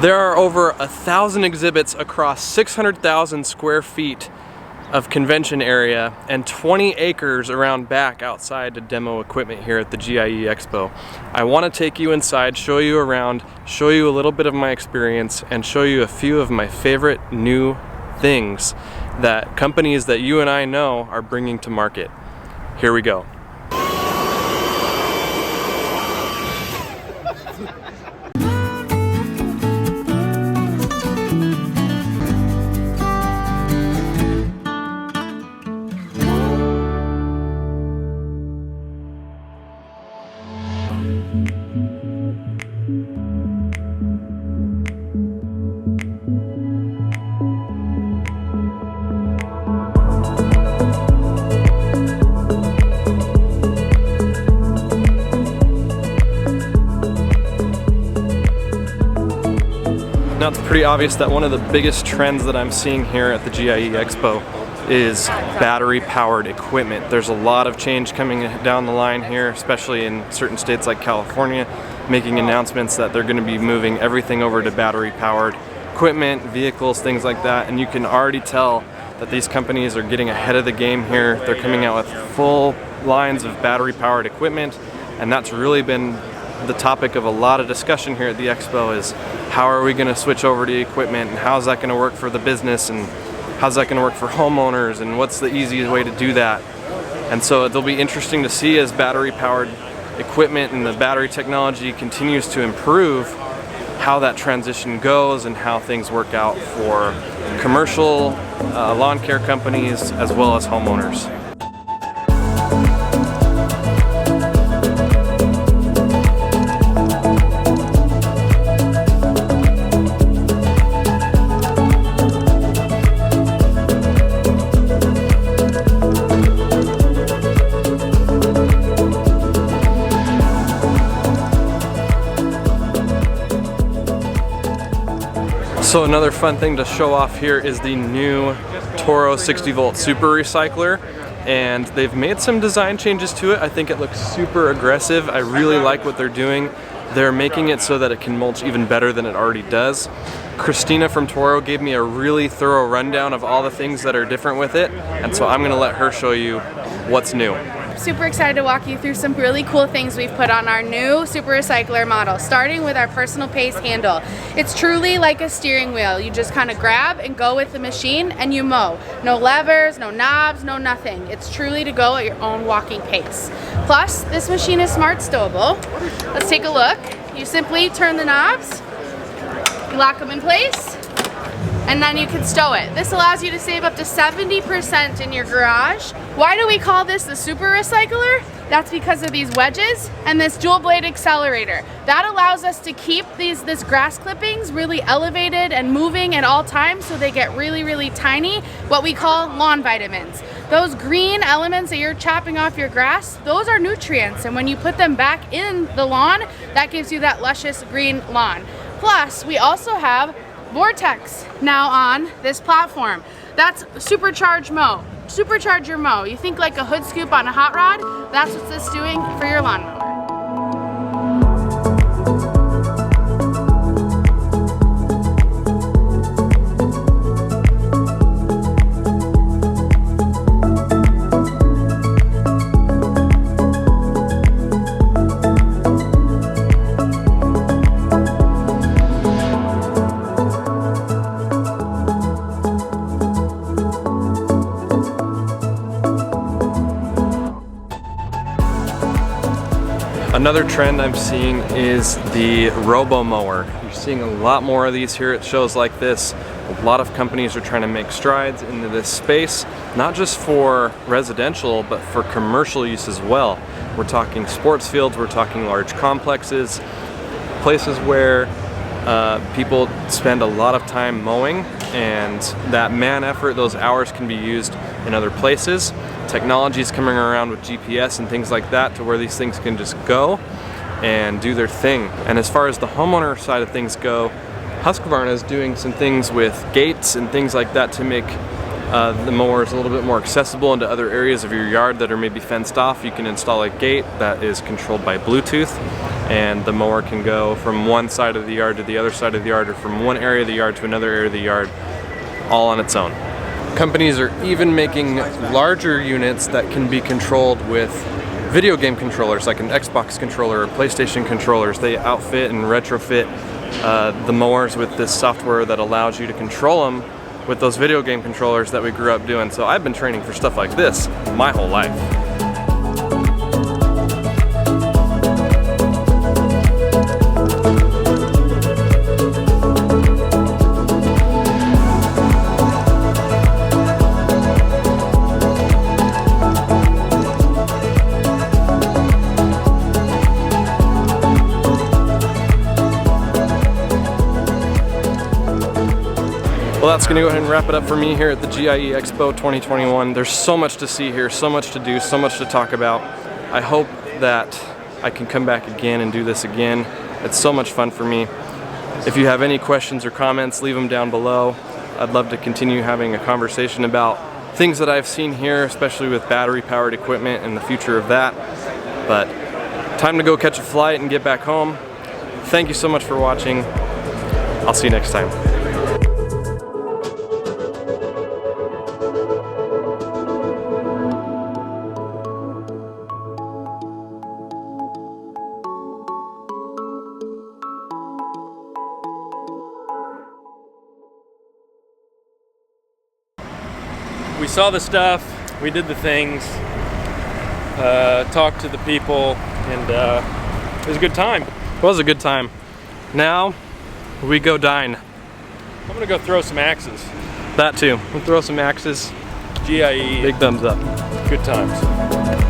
There are over 1,000 exhibits across 600,000 square feet of convention area and 20 acres around back outside to demo equipment here at the GIE Expo. I want to take you inside, show you around, show you a little bit of my experience, and show you a few of my favorite new things that companies that you and I know are bringing to market. Here we go. Now it's pretty obvious that one of the biggest trends that I'm seeing here at the GIE Expo is battery-powered equipment. There's a lot of change coming down the line here, especially in certain states like California, making announcements that they're going to be moving everything over to battery-powered equipment, vehicles, things like that, and you can already tell that these companies are getting ahead of the game here. They're coming out with full lines of battery-powered equipment, and that's really been the topic of a lot of discussion here at the Expo is how are we going to switch over to equipment and how's that going to work for the business and how's that going to work for homeowners and what's the easiest way to do that. And so it'll be interesting to see as battery powered equipment and the battery technology continues to improve how that transition goes and how things work out for commercial lawn care companies as well as homeowners. So another fun thing to show off here is the new Toro 60-volt super recycler, and they've made some design changes to it. I think it looks super aggressive. I really like what they're doing. They're making it so that it can mulch even better than it already does. Christina from Toro gave me a really thorough rundown of all the things that are different with it, and so I'm going to let her show you what's new. Super excited to walk you through some really cool things we've put on our new super recycler model, starting with our personal pace handle. It's truly like a steering wheel. You just kind of grab and go with the machine and you mow. No levers, no knobs, no nothing. It's truly to go at your own walking pace. Plus, this machine is smart stowable. Let's take a look. You simply turn the knobs, you lock them in place, and then you can stow it. This allows you to save up to 70% in your garage. Why do we call this the super recycler? That's because of these wedges and this dual blade accelerator. That allows us to keep this grass clippings really elevated and moving at all times so they get really, really tiny, what we call lawn vitamins. Those green elements that you're chopping off your grass, those are nutrients, and when you put them back in the lawn, that gives you that luscious green lawn. Plus, we also have Vortex now on this platform. That's supercharge mow. Supercharge your mow. You think like a hood scoop on a hot rod? That's what this is doing for your lawnmower. Another trend I'm seeing is the Robo mower. You're seeing a lot more of these here at shows like this. A lot of companies are trying to make strides into this space, not just for residential, but for commercial use as well. We're talking sports fields, we're talking large complexes, places where people spend a lot of time mowing, and that man effort, those hours can be used in other places. Technology is coming around with GPS and things like that to where these things can just go and do their thing. And as far as the homeowner side of things go, Husqvarna is doing some things with gates and things like that to make the mowers a little bit more accessible into other areas of your yard that are maybe fenced off. You can install a gate that is controlled by Bluetooth, and the mower can go from one side of the yard to the other side of the yard, or from one area of the yard to another area of the yard, all on its own. Companies are even making larger units that can be controlled with video game controllers, like an Xbox controller or PlayStation controllers. They outfit and retrofit the mowers with this software that allows you to control them with those video game controllers that we grew up doing. So I've been training for stuff like this my whole life. Well, that's gonna go ahead and wrap it up for me here at the GIE Expo 2021. There's so much to see here, so much to do, so much to talk about. I hope that I can come back again and do this again. It's so much fun for me. If you have any questions or comments, leave them down below. I'd love to continue having a conversation about things that I've seen here, especially with battery-powered equipment and the future of that. But time to go catch a flight and get back home. Thank you so much for watching. I'll see you next time. We saw the stuff, we did the things, talked to the people, and it was a good time. It was a good time. Now, we go dine. I'm gonna go throw some axes. That too. We'll throw some axes. GIE. Big thumbs up. Good times.